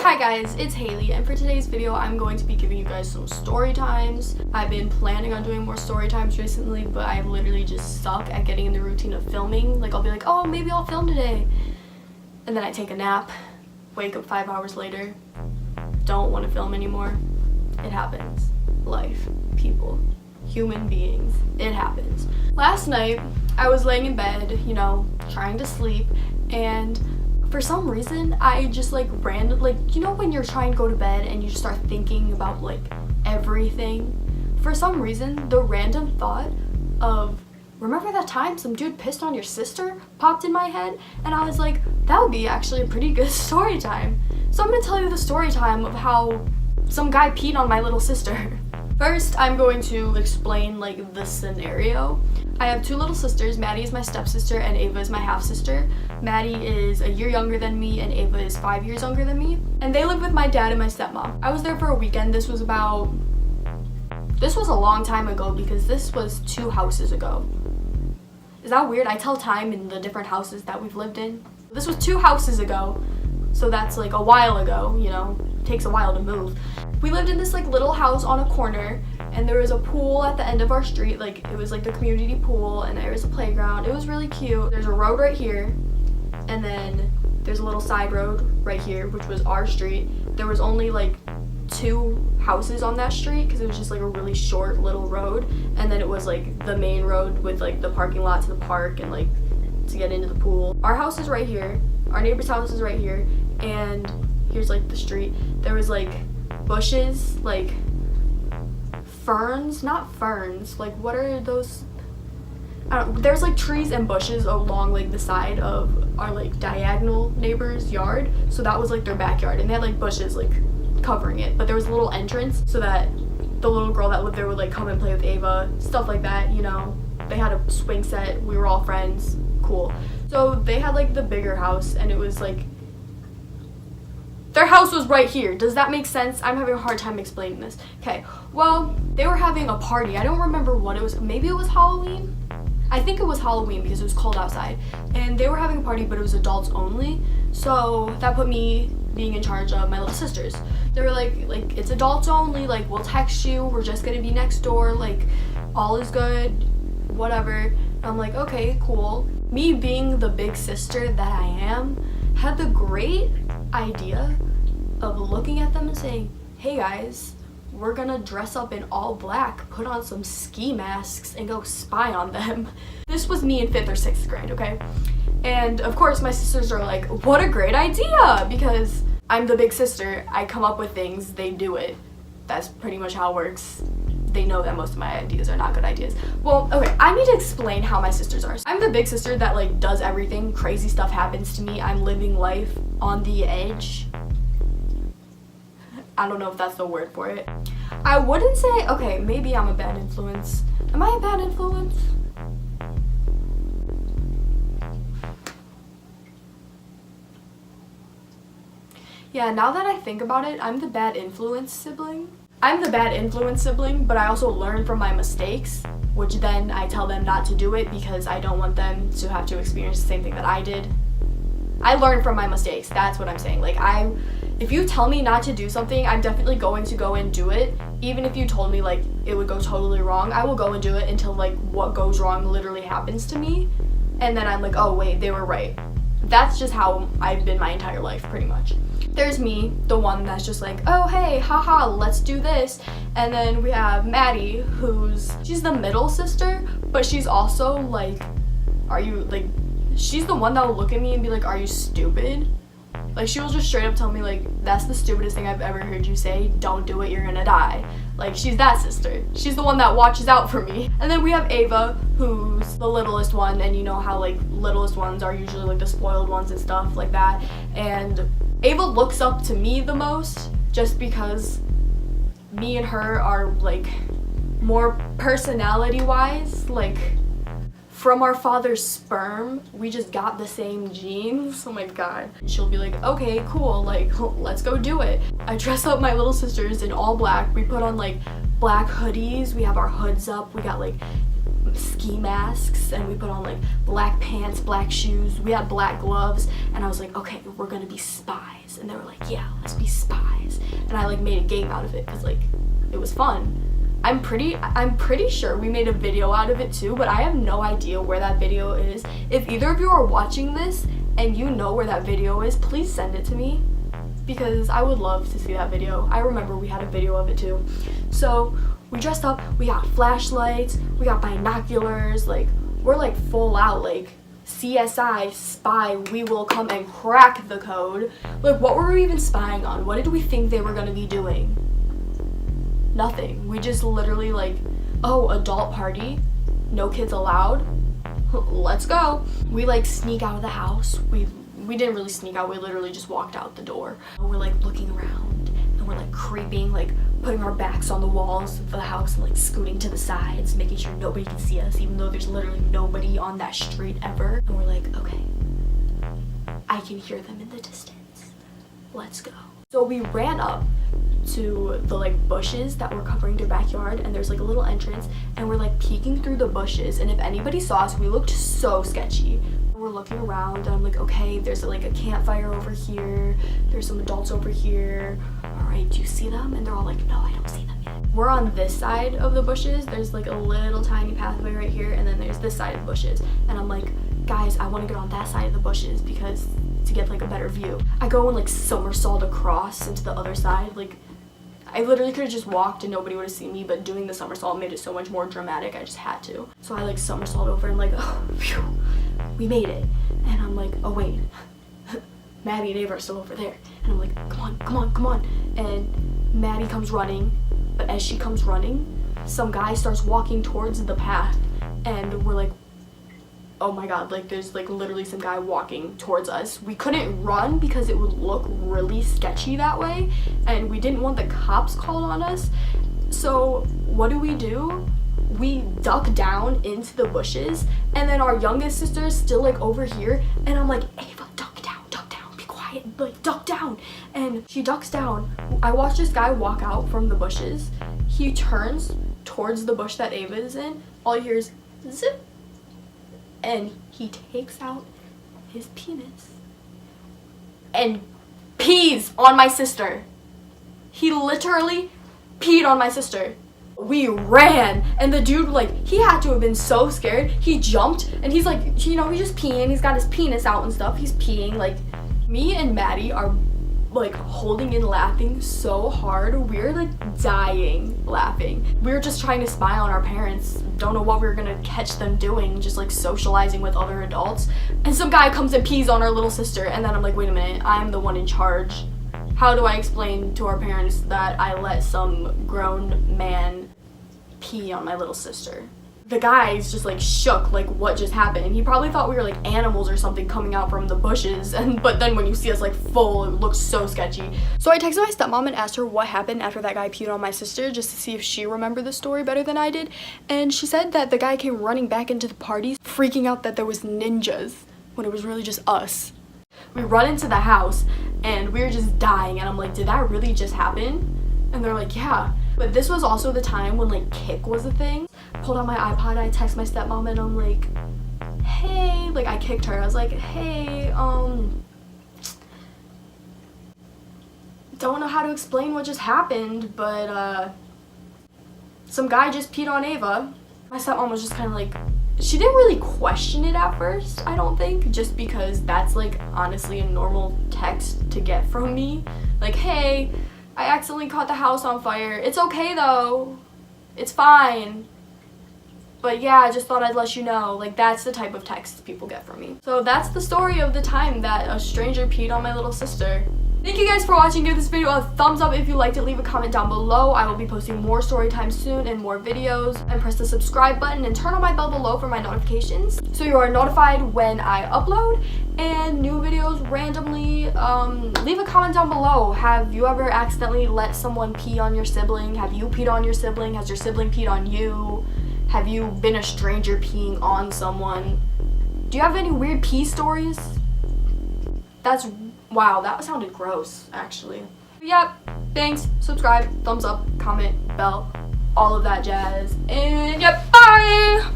Hi guys, it's Hailey, and for today's video I'm going to be giving you guys some story times. I've been planning on doing more story times recently, but I literally just suck at getting in the routine of filming. Like, I'll be like, oh, maybe I'll film today, and then I take a nap, wake up 5 hours later, don't want to film anymore. It happens. Life, people, human beings, it happens. Last night I was laying in bed, you know, trying to sleep, and for some reason I just you know when you're trying to go to bed and you just start thinking about like everything? For some reason the random thought of, remember that time some dude pissed on your sister, popped in my head, and I was like, that would be actually a pretty good story time. So I'm gonna tell you the story time of how some guy peed on my little sister. First, I'm going to explain like the scenario. I have two little sisters. Maddie is my stepsister and Ava is my half-sister. Maddie is a year younger than me and Ava is 5 years younger than me. And they live with my dad and my stepmom. I was there for a weekend. This was a long time ago because this was 2 houses ago. Is that weird? I tell time in the different houses that we've lived in. This was 2 houses ago. So that's like a while ago, you know, it takes a while to move. We lived in this like little house on a corner, and there was a pool at the end of our street. Like, it was like the community pool, and there was a playground. It was really cute. There's a road right here, and then there's a little side road right here, which was our street. There was only like 2 houses on that street because it was just like a really short little road, and then it was like the main road with like the parking lot to the park and like to get into the pool. Our house is right here. Our neighbor's house is right here, and here's like the street. There was like bushes, like ferns, not ferns, like what are those? I don't know. There's like trees and bushes along like the side of our like diagonal neighbor's yard, so that was like their backyard, and they had like bushes like covering it, but there was a little entrance so that the little girl that lived there would like come and play with Ava, stuff like that, you know. They had a swing set, we were all friends, cool. So they had like the bigger house, and it was like their house was right here. Does that make sense? I'm having a hard time explaining this. Okay, well, they were having a party. I don't remember what it was. Maybe it was Halloween? I think it was Halloween because it was cold outside. And they were having a party, but it was adults only. So that put me being in charge of my little sisters. They were like, it's adults only. Like, we'll text you. We're just gonna be next door. Like, all is good, whatever. And I'm like, okay, cool. Me being the big sister that I am, had the great idea of looking at them and saying, hey guys, we're gonna dress up in all black, put on some ski masks, and go spy on them. This was me in 5th or 6th grade, okay? And of course my sisters are like, what a great idea, because I'm the big sister. I come up with things, they do it. That's pretty much how it works. They know that most of my ideas are not good ideas. Well, okay, I need to explain how my sisters are. I'm the big sister that like does everything. Crazy stuff happens to me. I'm living life on the edge. I don't know if that's the word for it. I wouldn't say, okay, maybe I'm a bad influence. Am I a bad influence? Yeah, now that I think about it, I'm the bad influence sibling. I'm the bad influence sibling, but I also learn from my mistakes, which then I tell them not to do it because I don't want them to have to experience the same thing that I did. I learn from my mistakes, that's what I'm saying. Like, if you tell me not to do something, I'm definitely going to go and do it. Even if you told me like it would go totally wrong, I will go and do it until like what goes wrong literally happens to me. And then I'm like, oh wait, they were right. That's just how I've been my entire life, pretty much. There's me, the one that's just like, oh hey, haha, let's do this. And then we have Maddie, she's the middle sister, but she's also like, she's the one that will look at me and be like, are you stupid? Like, she will just straight up tell me like, that's the stupidest thing I've ever heard you say, don't do it, you're gonna die. Like, she's that sister. She's the one that watches out for me. And then we have Ava, who's the littlest one, and you know how like littlest ones are usually like the spoiled ones and stuff like that. And Ava looks up to me the most just because me and her are like more personality wise, like from our father's sperm, we just got the same genes. Oh my god. She'll be like, okay, cool, like, let's go do it. I dress up my little sisters in all black. We put on like black hoodies. We have our hoods up. We got like ski masks, and we put on like black pants, black shoes, we had black gloves, and I was like, okay, we're gonna be spies. And they were like, yeah, let's be spies. And I like made a game out of it because like it was fun. I'm pretty sure we made a video out of it too, but I have no idea where that video is. If either of you are watching this and you know where that video is, please send it to me, because I would love to see that video. I remember we had a video of it too. So we dressed up, we got flashlights, we got binoculars, like we're like full out, like CSI, spy, we will come and crack the code. Like, what were we even spying on? What did we think they were gonna be doing? Nothing. We just literally like, oh, adult party, no kids allowed, let's go. We like sneak out of the house. We didn't really sneak out, we literally just walked out the door. We're like looking around and we're like creeping, like putting our backs on the walls of the house and like scooting to the sides, making sure nobody can see us, even though there's literally nobody on that street ever. And we're like, okay, I can hear them in the distance, let's go. So we ran up to the like bushes that were covering their backyard, and there's like a little entrance, and we're like peeking through the bushes, and if anybody saw us, we looked so sketchy. We're looking around and I'm like, okay, there's like a campfire over here, there's some adults over here, all right, do you see them? And they're all like, no, I don't see them yet. We're on this side of the bushes, there's like a little tiny pathway right here, and then there's this side of the bushes, and I'm like, guys, I want to get on that side of the bushes because to get like a better view. I go and like somersault across into the other side. Like, I literally could have just walked and nobody would have seen me, but doing the somersault made it so much more dramatic. I just had to. So I like somersault over and like, oh, phew, we made it. And I'm like, oh wait, Maddie and Ava are still over there. And I'm like, come on, come on, come on. And Maddie comes running, but as she comes running, some guy starts walking towards the path, and we're like, oh my god, like there's like literally some guy walking towards us. We couldn't run because it would look really sketchy that way, and we didn't want the cops called on us. So what do? We duck down into the bushes, and then our youngest sister is still like over here, and I'm like, Ava, duck down, be quiet, like duck down. And she ducks down. I watch this guy walk out from the bushes. He turns towards the bush that Ava is in. All he hears is zip, and he takes out his penis and pees on my sister. He literally peed on my sister. We ran, and the dude, like, he had to have been so scared. He jumped, and he's like, you know, he's just peeing. He's got his penis out and stuff. He's peeing. Like, me and Maddie are like holding and laughing so hard. We're like dying laughing. We were just trying to spy on our parents. Don't know what we were gonna catch them doing, just like socializing with other adults. And some guy comes and pees on our little sister, and then I'm like, wait a minute, I'm the one in charge. How do I explain to our parents that I let some grown man pee on my little sister? The guy's just like shook, like what just happened? He probably thought we were like animals or something coming out from the bushes, but then when you see us like full, it looks so sketchy. So I texted my stepmom and asked her what happened after that guy peed on my sister, just to see if she remembered the story better than I did. And she said that the guy came running back into the party, freaking out that there was ninjas, when it was really just us. We run into the house and we were just dying, and I'm like, did that really just happen? And they're like, yeah. But this was also the time when like Kick was a thing. Pulled out my iPod, I text my stepmom, and I'm like, hey, like I kicked her. I was like, hey, don't know how to explain what just happened, but some guy just peed on Ava. My stepmom was just kind of like, she didn't really question it at first, I don't think, just because that's like honestly a normal text to get from me. Like, hey, I accidentally caught the house on fire. It's okay though. It's fine. But yeah, I just thought I'd let you know. Like, that's the type of texts people get from me. So that's the story of the time that a stranger peed on my little sister. Thank you guys for watching. Give this video a thumbs up if you liked it. Leave a comment down below. I will be posting more story time soon and more videos. And press the subscribe button and turn on my bell below for my notifications, so you are notified when I upload and new videos randomly. Leave a comment down below. Have you ever accidentally let someone pee on your sibling? Have you peed on your sibling? Has your sibling peed on you? Have you been a stranger peeing on someone? Do you have any weird pee stories? Wow, that sounded gross, actually. Yep, thanks, subscribe, thumbs up, comment, bell, all of that jazz, and yep, bye!